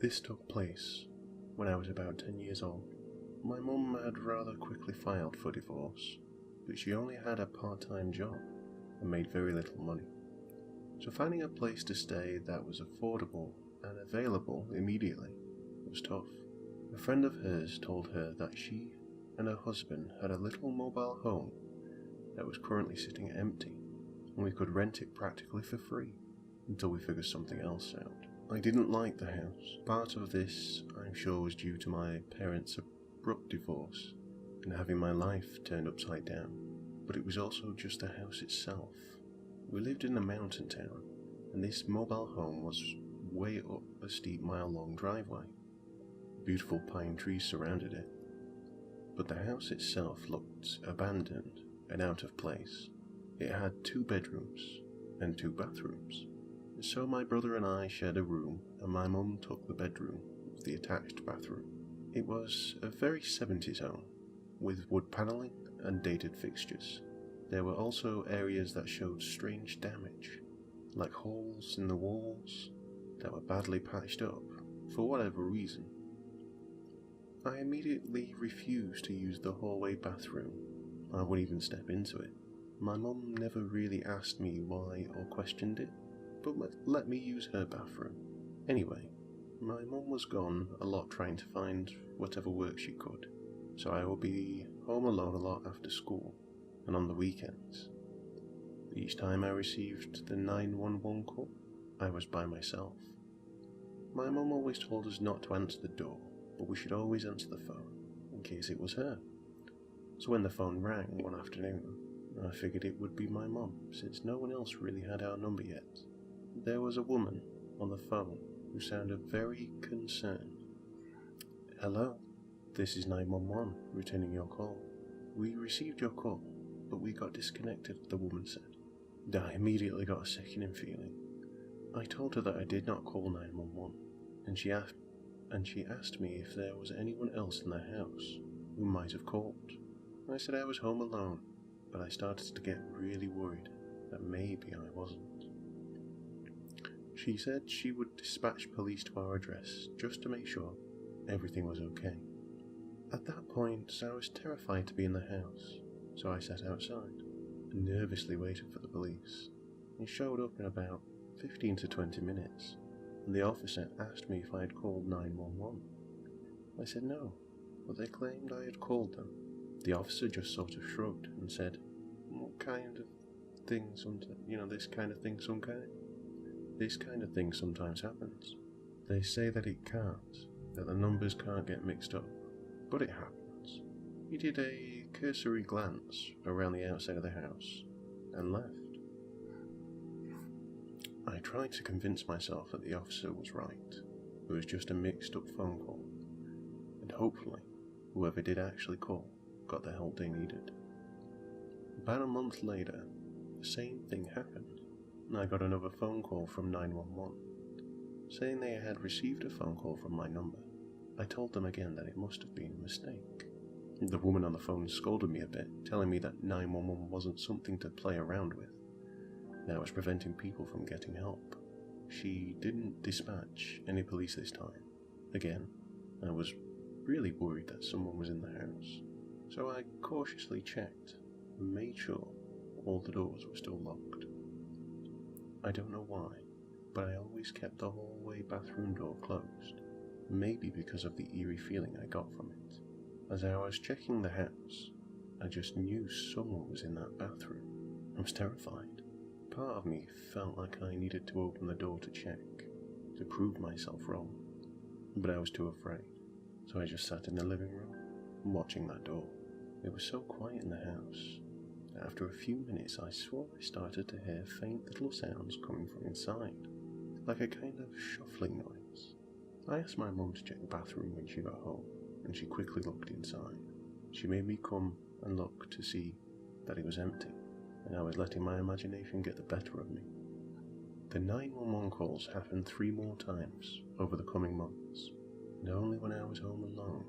This took place when I was about 10 years old. My mum had rather quickly filed for divorce, but she only had a part-time job and made very little money. So finding a place to stay that was affordable and available immediately was tough. A friend of hers told her that she and her husband had a little mobile home that was currently sitting empty, and we could rent it practically for free until we figured something else out. I didn't like the house. Part of this, I'm sure, was due to my parents' abrupt divorce and having my life turned upside down, but it was also just the house itself. We lived in a mountain town, and this mobile home was way up a steep mile-long driveway. Beautiful pine trees surrounded it, but the house itself looked abandoned and out of place. It had 2 bedrooms and 2 bathrooms. So my brother and I shared a room, and my mum took the bedroom with the attached bathroom. It was a very 70s home, with wood panelling and dated fixtures. There were also areas that showed strange damage, like holes in the walls that were badly patched up, for whatever reason. I immediately refused to use the hallway bathroom. I wouldn't even step into it. My mum never really asked me why or questioned it, but let me use her bathroom. Anyway, my mum was gone a lot trying to find whatever work she could, so I would be home alone a lot after school and on the weekends. Each time I received the 911 call, I was by myself. My mum always told us not to answer the door, but we should always answer the phone, in case it was her. So when the phone rang one afternoon, I figured it would be my mum, since no one else really had our number yet. There was a woman on the phone who sounded very concerned. "Hello, this is 911, returning your call. We received your call, but we got disconnected," the woman said. I immediately got a sickening feeling. I told her that I did not call 911, and she asked me if there was anyone else in the house who might have called. I said I was home alone, but I started to get really worried that maybe I wasn't. She said she would dispatch police to our address just to make sure everything was okay. At that point, I was terrified to be in the house, so I sat outside and nervously waited for the police. They showed up in about 15 to 20 minutes, and the officer asked me if I had called 911. I said no, but they claimed I had called them. The officer just sort of shrugged and said, "What kind of thing This kind of thing sometimes happens. They say that it can't, that the numbers can't get mixed up, but it happens." He did a cursory glance around the outside of the house and left. I tried to convince myself that the officer was right. It was just a mixed up phone call, and hopefully whoever did actually call got the help they needed. About a month later, the same thing happened. I got another phone call from 911, saying they had received a phone call from my number. I told them again that it must have been a mistake. The woman on the phone scolded me a bit, telling me that 911 wasn't something to play around with. That was preventing people from getting help. She didn't dispatch any police this time. Again, I was really worried that someone was in the house, so I cautiously checked and made sure all the doors were still locked. I don't know why, but I always kept the hallway bathroom door closed, maybe because of the eerie feeling I got from it. As I was checking the house, I just knew someone was in that bathroom. I was terrified. Part of me felt like I needed to open the door to check, to prove myself wrong, but I was too afraid, so I just sat in the living room, watching that door. It was so quiet in the house. After a few minutes, I swore I started to hear faint little sounds coming from inside, like a kind of shuffling noise. I asked my mum to check the bathroom when she got home, and she quickly looked inside. She made me come and look to see that it was empty, and I was letting my imagination get the better of me. The 911 calls happened 3 more times over the coming months, and only when I was home alone.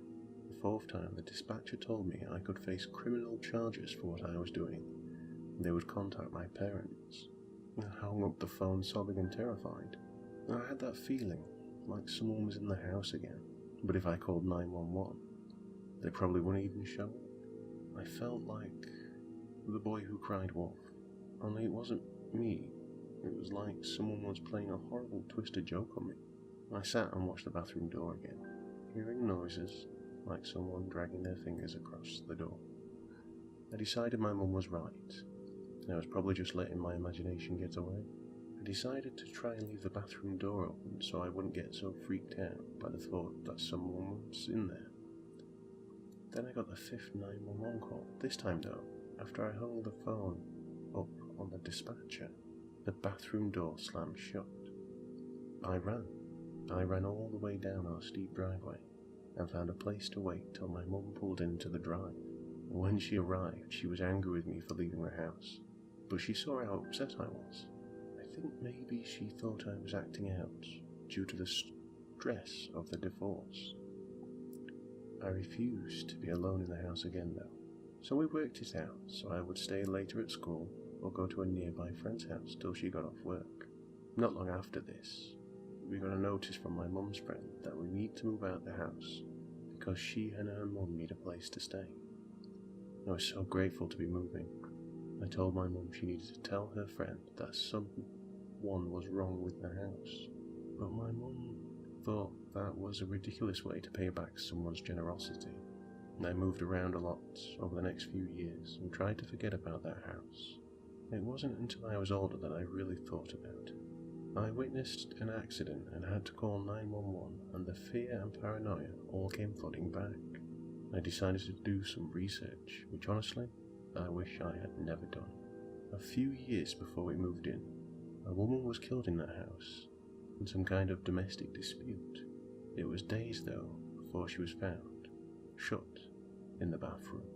The 4th time, the dispatcher told me I could face criminal charges for what I was doing, and they would contact my parents. I hung up the phone sobbing and terrified. I had that feeling like someone was in the house again. But if I called 911, they probably wouldn't even show up. I felt like the boy who cried wolf, only it wasn't me. It was like someone was playing a horrible twisted joke on me. I sat and watched the bathroom door again, hearing noises like someone dragging their fingers across the door. I decided my mum was right. I was probably just letting my imagination get away. I decided to try and leave the bathroom door open so I wouldn't get so freaked out by the thought that someone was in there. Then I got the 5th 911 call. This time though, after I hung the phone up on the dispatcher, the bathroom door slammed shut. I ran all the way down our steep driveway and found a place to wait till my mum pulled into the drive. When she arrived, she was angry with me for leaving the house, but she saw how upset I was. I think maybe she thought I was acting out due to the stress of the divorce. I refused to be alone in the house again though, so we worked it out so I would stay later at school or go to a nearby friend's house till she got off work. Not long after this, we got a notice from my mum's friend that we need to move out the house because she and her mum need a place to stay. I was so grateful to be moving. I told my mum she needed to tell her friend that someone was wrong with the house, but my mum thought that was a ridiculous way to pay back someone's generosity. I moved around a lot over the next few years and tried to forget about that house. It wasn't until I was older that I really thought about it. I witnessed an accident and had to call 911, and the fear and paranoia all came flooding back. I decided to do some research, which honestly, I wish I had never done. A few years before we moved in, a woman was killed in that house, in some kind of domestic dispute. It was days though before she was found, shut in the bathroom.